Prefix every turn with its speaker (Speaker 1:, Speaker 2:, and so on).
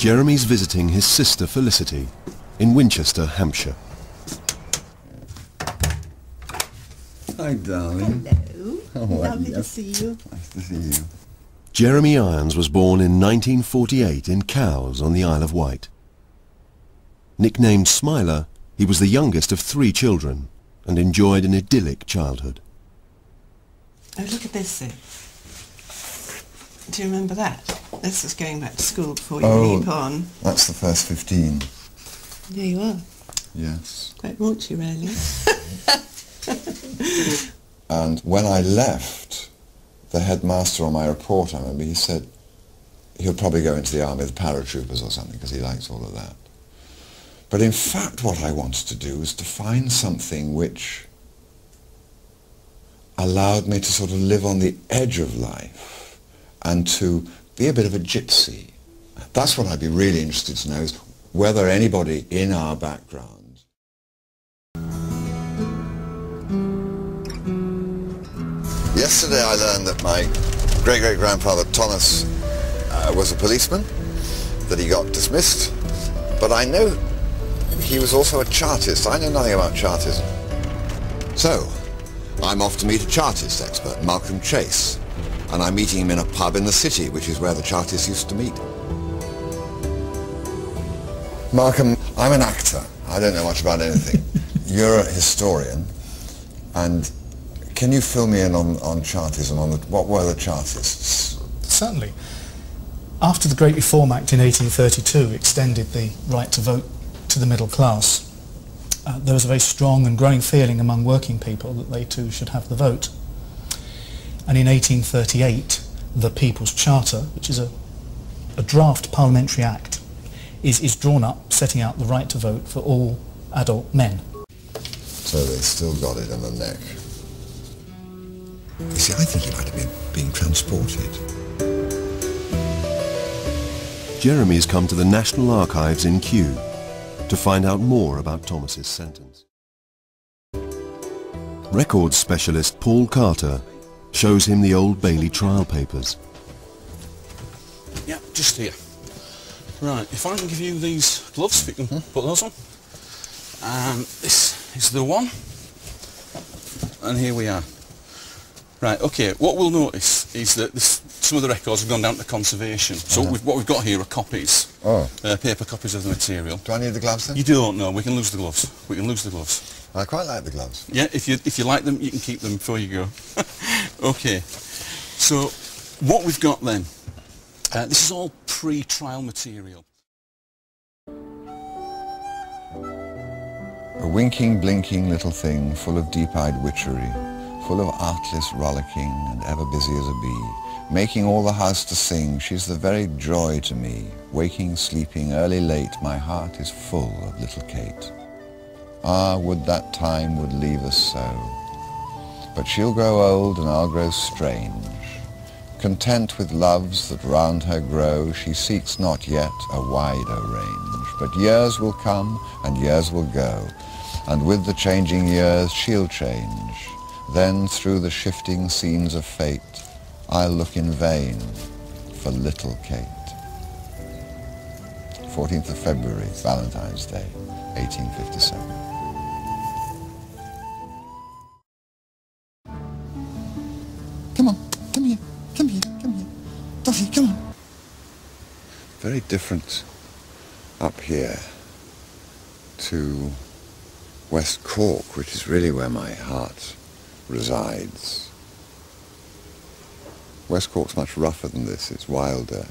Speaker 1: Jeremy's visiting his sister Felicity in Winchester, Hampshire.
Speaker 2: Hi, darling.
Speaker 3: Hello.
Speaker 2: Oh,
Speaker 3: Lovely
Speaker 2: yes.
Speaker 3: to see you.
Speaker 2: Nice to see you.
Speaker 1: Jeremy Irons was born in 1948 in Cowes on the Isle of Wight. Nicknamed Smiler, he was the youngest of 3 children and enjoyed an idyllic childhood.
Speaker 3: Oh, look at this thing. Do you remember that? This was going back to school before you leap on.
Speaker 2: That's the first 15.
Speaker 3: There you are.
Speaker 2: Yes.
Speaker 3: Quite raunchy, really.
Speaker 2: And when I left, the headmaster on my report, I remember, he said he'll probably go into the army with paratroopers or something because he likes all of that. But in fact what I wanted to do was to find something which allowed me to sort of live on the edge of life and to be a bit of a gypsy. That's what I'd be really interested to know, is whether anybody in our background. Yesterday I learned that my great-great-grandfather Thomas was a policeman, that he got dismissed, but I know he was also a Chartist. I know nothing about Chartism. So, I'm off to meet a Chartist expert, Malcolm Chase, and I'm meeting him in a pub in the city, which is where the Chartists used to meet. Malcolm, I'm an actor. I don't know much about anything. You're a historian, and can you fill me in on Chartism, what were the Chartists?
Speaker 4: Certainly. After the Great Reform Act in 1832 extended the right to vote to the middle class, there was a very strong and growing feeling among working people that they too should have the vote. And in 1838, the People's Charter, which is a draft parliamentary act, is drawn up setting out the right to vote for all adult men.
Speaker 2: So they still got it in the neck. You see, I think he might have been being transported.
Speaker 1: Jeremy's come to the National Archives in Kew to find out more about Thomas's sentence. Records specialist Paul Carter shows him the Old Bailey trial papers.
Speaker 5: Yeah, just here. Right, if I can give you these gloves, if you can put those on. And this is the one. And here we are. Right, okay, what we'll notice is that some of the records have gone down to conservation. So what we've got here are copies, paper copies of the material.
Speaker 2: Do I need the gloves then?
Speaker 5: You don't know, we can lose the gloves. We can lose the gloves.
Speaker 2: I quite like the gloves.
Speaker 5: Yeah, if you like them, you can keep them before you go. Okay, so what we've got then, this is all pre-trial material.
Speaker 2: A winking, blinking little thing, full of deep-eyed witchery, full of artless rollicking and ever busy as a bee, making all the house to sing, she's the very joy to me. Waking, sleeping, early, late, my heart is full of little Kate. Ah, would that time would leave us so. But she'll grow old and I'll grow strange. Content with loves that round her grow, she seeks not yet a wider range. But years will come and years will go, and with the changing years she'll change. Then through the shifting scenes of fate, I'll look in vain for little Kate. 14th of February, Valentine's Day, 1857. Come on, come here, come here, come here. Dottie, come on. Very different up here to West Cork, which is really where my heart resides. West Cork's much rougher than this, it's wilder.